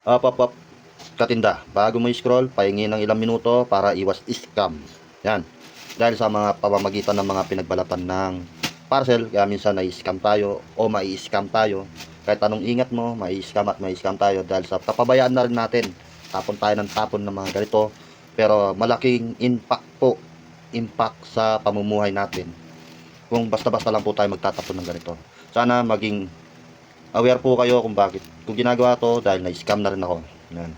Up. Katinda, bago mo i-scroll, pahingi ng ilang minuto para iwas scam. Yan. Dahil sa mga pamamagitan ng mga pinagbalatan ng parcel, kaya minsan na-scam tayo o mai-scam tayo. Kahit anong ingat mo, mai-scam at mai-scam tayo dahil sa kapabayaan na rin natin. Tapon tayo ng tapon ng mga ganito. Pero malaking impact sa pamumuhay natin. Kung basta-basta lang po tayo magtatapon ng ganito. Sana maging aware po kayo kung bakit. Kung ginagawa to dahil na-scam na rin ako. Yan.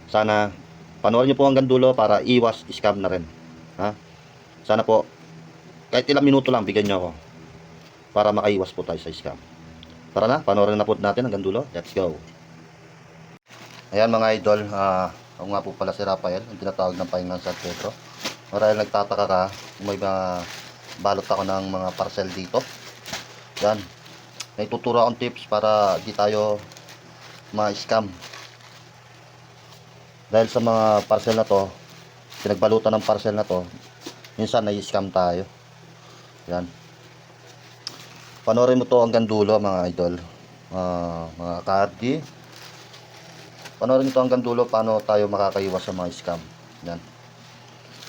Sana panoorin niyo po hanggang dulo para iwas scam na rin. Ha? Sana po kahit ilang minuto lang bigyan niyo ako para makaiwas po tayo sa scam. Tara na, panoorin na po natin hanggang dulo. Let's go. Ayan mga idol, ako nga po pala si Rafael, ang tinatawag ng Pahingang San Pedro. Marahil nagtataka ka kung may mga balot ako ng mga parcel dito. Yan. May tuturo akong tips para di tayo ma-scam. Dahil sa mga parcel na to, pinagbalutan ng parcel na to, minsan na-scam tayo. Yan. Panoorin mo to hanggang dulo mga idol. Mga kardi. Panoorin mo to hanggang dulo paano tayo makakaiwas sa mga scam. Yan.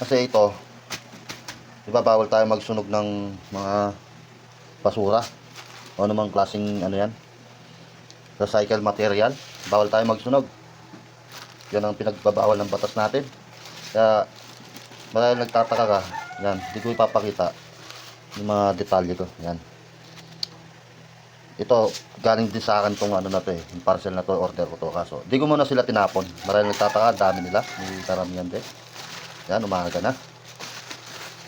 Kasi ito, di ba bawal tayo magsunog ng mga basura o anumang klaseng ano yan, recycle material. Bawal tayo magsunog. Yan ang pinagbabawal ng batas natin. Kaya marahil nagtataka ka, yan, hindi ko ipapakita yung mga detalye ko. Yan. Ito, galing din sa akin tong ano na to yung parcel na to, order ko to. Kaso, di ko muna sila tinapon. Marahil nagtataka, dami nila. May karamihan din. Yan, umaga na.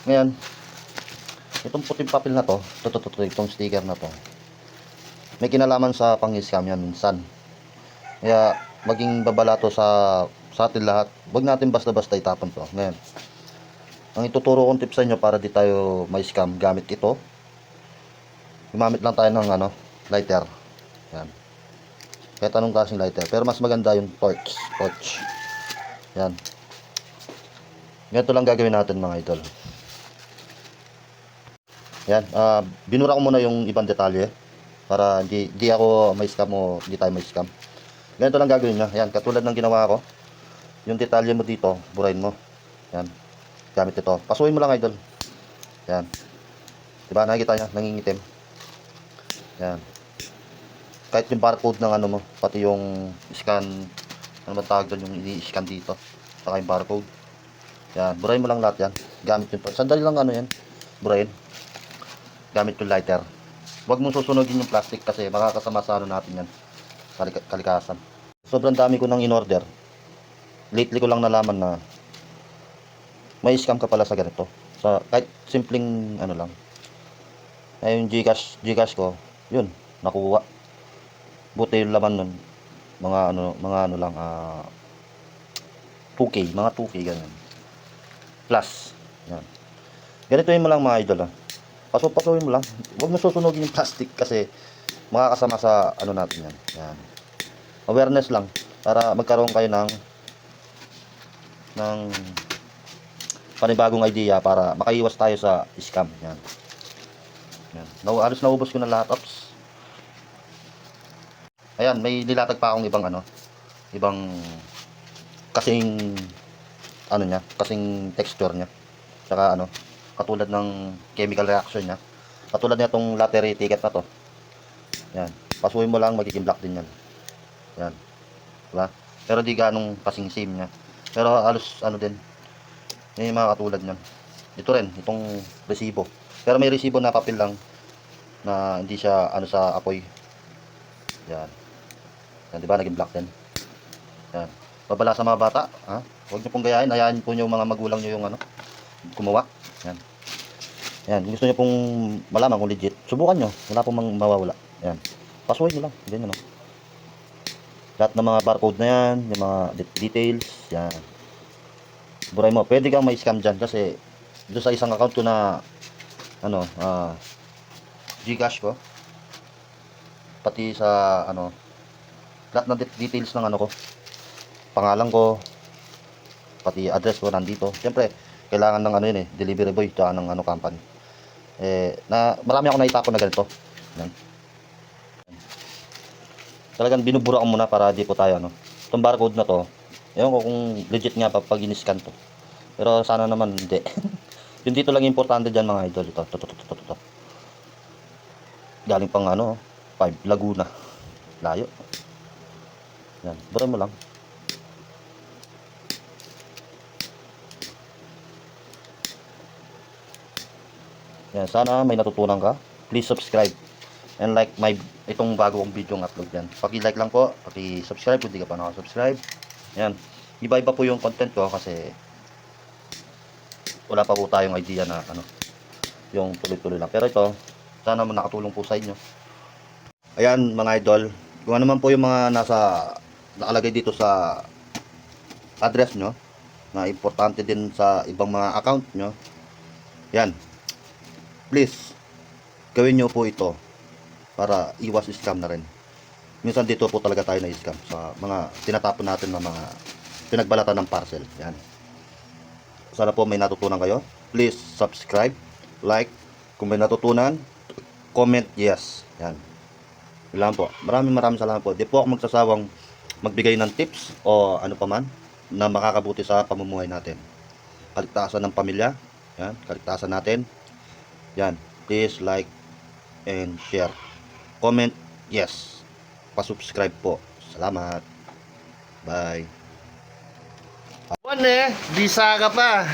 Ngayon, itong puting papel na to, itong sticker na to, may kinalaman sa pang-scam yan minsan. Kaya, maging babala to sa atin lahat. Huwag natin basta-basta itapon to. Ngayon, ang ituturo kong tips sa inyo para di tayo may scam gamit ito. Gumamit lang tayo ng lighter. Yan. Kahit anong klaseng lighter. Pero mas maganda yung torch. Yan. Ganito lang gagawin natin mga idol. Yan. Binura ko muna yung ibang detalye. Para hindi ako may scam o hindi tayo may scam. Ganito lang gagawin nyo. Yan. Katulad ng ginawa ko. Yung detalye mo dito, burahin mo. Yan. Gamit ito. Pasuhin mo lang idol. Yan. Diba nakikita nyo? Nangingitim. Yan. Kahit yung barcode ng ano mo, pati yung scan, ano man tawag doon, yung i-scan dito. Saka yung barcode. Yan. Burahin mo lang lahat yan. Gamit yung sandali lang ano yan. Burahin. Gamit yung lighter. Huwag mong susunogin yung plastic kasi makakasama sa ano natin yan. Kalikasan. Sobrang dami ko nang in-order. Lately ko lang nalaman na may scam ka pala sa ganito. Sa kahit simpleng ano lang. Ay yung Gcash ko, yun, nakuha. Buti yung laman nun. Mga ano lang 2K, mga 2K ganyan. Plus. Yan. Ganituin mo lang mga idol. Pasuhin mo lang. Huwag mo susunogin yung plastic kasi makakasama sa ano natin yan. Yan. Awareness lang para magkaroon kayo ng panibagong idea para makaiwas tayo sa scam. Yan. Yan. Halos naubos ko na lahat. Oops. Ayan, may nilatag pa akong ibang kasing kasing texture niya. Saka katulad ng chemical reaction niya. Katulad nitong lottery ticket na to. Yan. Pasuhin mo lang, magiging black din yan. Yan. Diba? Pero di ganong kasing same niya. Pero halos din. May mga katulad niyan. Ito rin, itong resibo. Pero may resibo na papel lang na hindi siya sa apoy. Yan. Yan, di ba? Naging black din. Yan. Babala sa mga bata, ha? Huwag niyo pong gayahin. Hayaan po niyo mga magulang niyo yung gumawa. Yan. Yan. Gusto niyo pong malaman kung legit, subukan niyo. Wala pong mawawala. Yan. Pasuhin niyo lang. Ganyan, lahat ng mga barcode na yan, yung mga details, yan. Buray mo. Pwede kang may scam dyan kasi doon sa isang account ko na Gcash ko, pati sa lahat ng details ng ko, pangalan ko, pati address ko nandito. Siyempre kailangan ng yun delivery boy tsaka ng company. Marami ako naitapon na ganito. Yan. Talagang binubura ko muna para di po tayo itong barcode na to, ewan ko kung legit nga pag in-scan to. Pero sana naman hindi. Yung dito lang importante dyan mga idol. Ito. Galing pang ano, 5 Laguna. Layo. Yan, buray mo lang. Yan, sana may natutunan ka. Please subscribe and like itong bago kong video ng upload yan. Paki-like lang po, paki-subscribe kung di ka pa nakasubscribe. Yan. Iba-iba po yung content ko kasi wala pa po tayong idea na ano, yung tuloy-tuloy lang. Pero ito, sana nakatulong po sa inyo. Ayan mga idol, kung ano man po yung mga nakalagay dito sa address nyo, na importante din sa ibang mga account nyo, yan, please, gawin nyo po ito para iwas scam na rin. Minsan dito po talaga tayo na scam sa mga tinatapon natin na mga pinagbalatan ng parcel. Yan. Sana po may natutunan kayo. Please subscribe, like, kung may natutunan, comment yes. Yan. Yun lang po. Maraming salamat po. Di po ako magsasawang magbigay ng tips o ano pa man na makakabuti sa pamumuhay natin. Kaligtasan ng pamilya. Yan. Kaligtasan natin. Yan. Please like and share. Comment yes. Pa-subscribe po. Salamat. Bye. Buwan bisa ka pa.